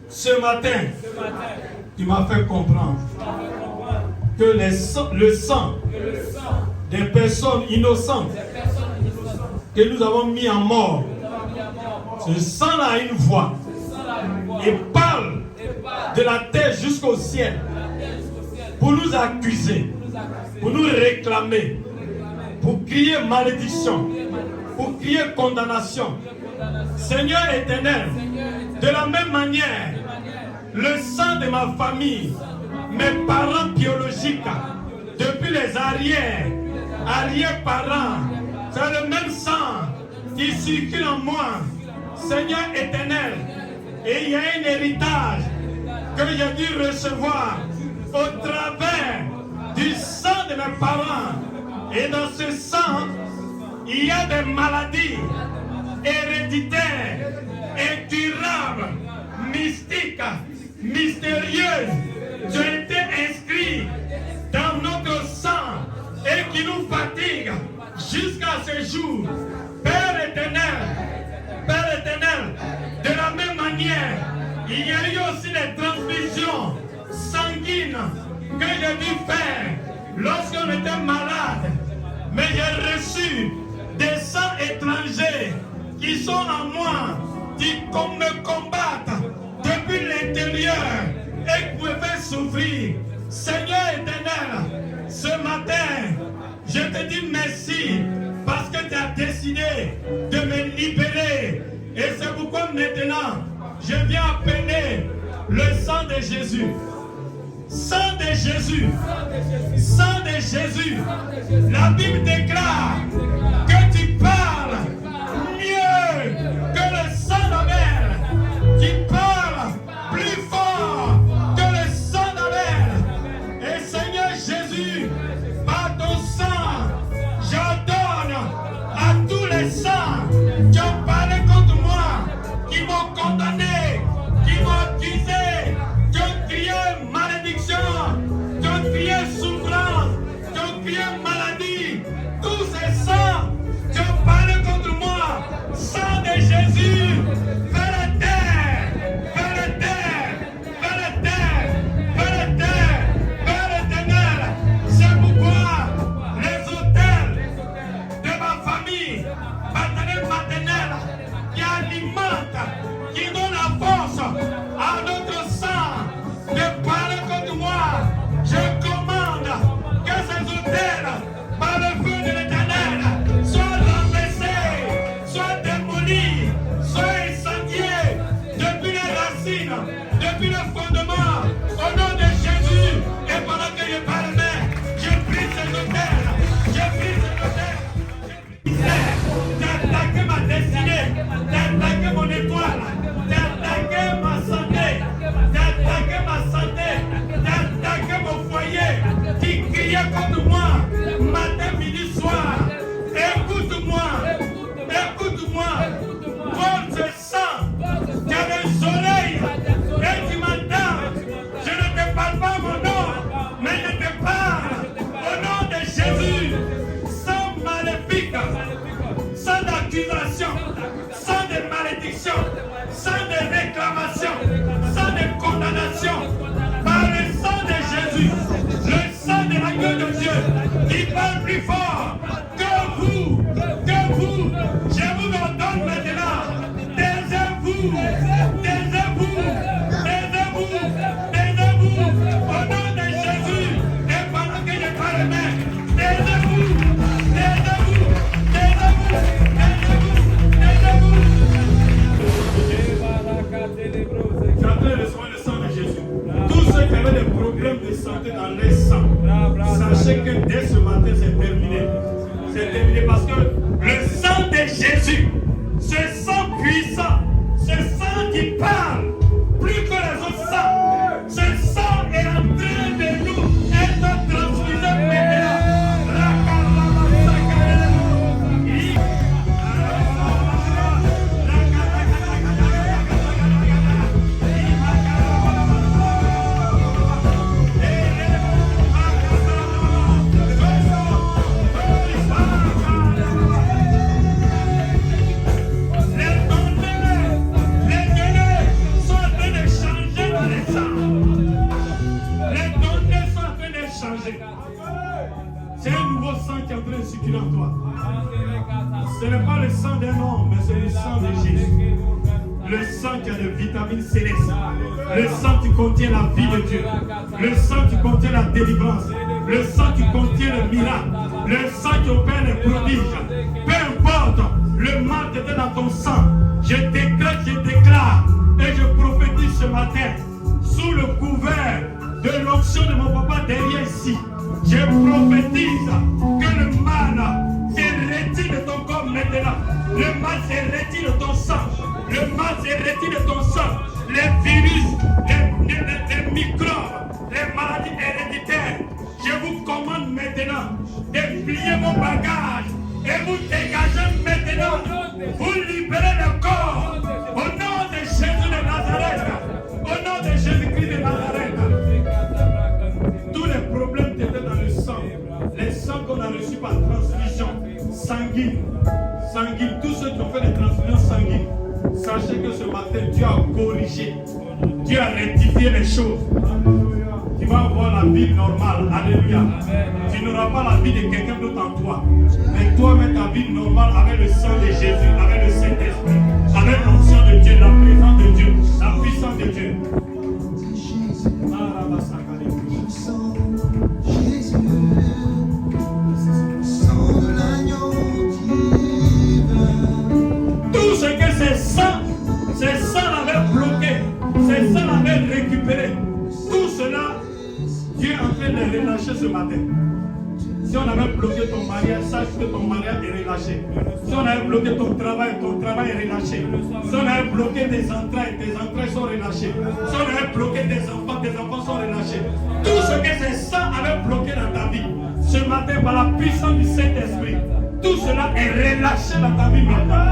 Ce matin, tu m'as fait comprendre que le sang des personnes innocentes que nous avons mis en mort, ce sang-là a une voix et parle de la terre jusqu'au ciel pour nous accuser, pour nous réclamer, pour crier malédiction, pour crier condamnation. Seigneur éternel, de la même manière, le sang de ma famille, mes parents biologiques, depuis les arrière-parents, c'est le même sang qui circule en moi. Seigneur éternel, et il y a un héritage que j'ai dû recevoir au travers du sang de mes parents. Et dans ce sang, il y a des maladies héréditaires, incurables, mystiques, mystérieuses, qui ont été inscrites dans notre sang et qui nous fatiguent jusqu'à ce jour. Père éternel, de la même manière, il y a eu aussi des transfusions sanguines que j'ai dû faire lorsqu'on était malade. Mais j'ai reçu des sangs étrangers qui sont en moi, qui me combattent depuis l'intérieur et qui me font souffrir. Seigneur éternel, ce matin, je te dis merci parce que tu as décidé de me libérer. Et c'est pourquoi maintenant, je viens appeler le sang de Jésus. Sang de Jésus. Sang de Jésus. La Bible déclare que tu parles mieux que le sang d'Abel. Tu parles plus fort que le sang d'Abel. Et Seigneur Jésus, par ton sang, j'ordonne à tous les sangs qui ont parlé contre moi, qui m'ont condamné, qui m'ont accusé, qui ont crié malédiction, qui ont crié souffrance, qui ont crié maladie, tous ces sangs qui ont parlé contre moi, sang de Jésus, fais la terre, fais la terre, fais la terre, fais la terre, fais l'éternel. C'est pourquoi les autels de ma famille, maternelle, qui alimentent, qui donnent la force à notre sang de parler contre moi, je commande que ces autels, par le feu de l'éternel, soient renversés, soient démolis, soient incendiés depuis les racines, depuis le fondement, au nom de Jésus. Et pendant que je parlais, je prie ces autels, je prie ces autels. J'ai attaqué ma destinée, j'ai attaqué mon étoile, j'ai attaqué ma santé, j'ai attaqué ma santé, j'ai attaqué mon foyer, qui criait contre moi, matin, midi, soir. Écoute-moi, écoute-moi, comme ce sang, tu as le soleil, et tu m'entends, je ne te parle pas mon nom, mais je te parle au nom de Jésus, sans maléfique, sans accusation, sans de malédiction, sans de réclamation, sans de condamnation, par le sang de Jésus, le sang de l'agneau de Dieu, qui parle plus fort que vous, je vous ordonne maintenant, taisez-vous, taisez-vous, taisez-vous, taisez-vous, au nom de Jésus, et pendant que je parle, taisez-vous, taisez-vous, taisez-vous, taisez-vous, taisez-vous. J'appelle le sang de Jésus. Tous ceux qui avaient des problèmes de santé dans leur sang, sachez que dès ce matin c'est terminé. C'est terminé parce que le sang de Jésus, ce sang puissant, ce sang qui parle plus que les autres sangs, ce sang est en train de nous être transfusé maintenant. Ce n'est pas le sang d'un homme, mais c'est le sang de Jésus. Le sang qui a de vitamines célestes. Le sang qui contient la vie de Dieu. Le sang qui contient la délivrance. Le sang qui contient le miracle. Le sang qui opère les prodiges. Peu importe le mal qui était dans ton sang. Je déclare et je prophétise ce matin sous le couvert de l'onction de mon papa derrière ici. Je prophétise que le mal se retire de ton corps maintenant. Le mal se retire de ton sang. Le mal se retire de ton sang. Les virus, les microbes, les maladies héréditaires. Je vous commande maintenant de plier mon bagage et vous dégagez maintenant. Vous libérez le corps au nom de Jésus de Nazareth. Au nom de Jésus-Christ de Nazareth. Tous les problèmes qui étaient dans le sang, les sangs qu'on a reçus par transfusion sanguine, tous ceux qui ont fait des transfusions sanguines, sachez que ce matin, Dieu a corrigé, Dieu a rectifié les choses. Tu vas avoir la vie normale, alléluia. Tu n'auras pas la vie de quelqu'un d'autre en toi, mais toi, mets ta vie normale avec le sang de Jésus, avec le Saint-Esprit, avec l'onction de Dieu, la présence de Dieu, la puissance de Dieu. Tout ce que ces sangs l'avaient bloqué, ces sangs l'avaient récupéré, tout cela, Dieu est en train de relâcher ce matin. Si on avait bloqué ton mariage, sache que ton mariage est relâché. Si on avait bloqué ton travail est relâché. Si on avait bloqué tes entrailles sont relâchées. Si on avait bloqué tes enfants sont relâchés. Tout ce que ces sangs avaient bloqué dans ta vie, ce matin, par la puissance du Saint-Esprit, tout cela est relâché dans ta vie maintenant.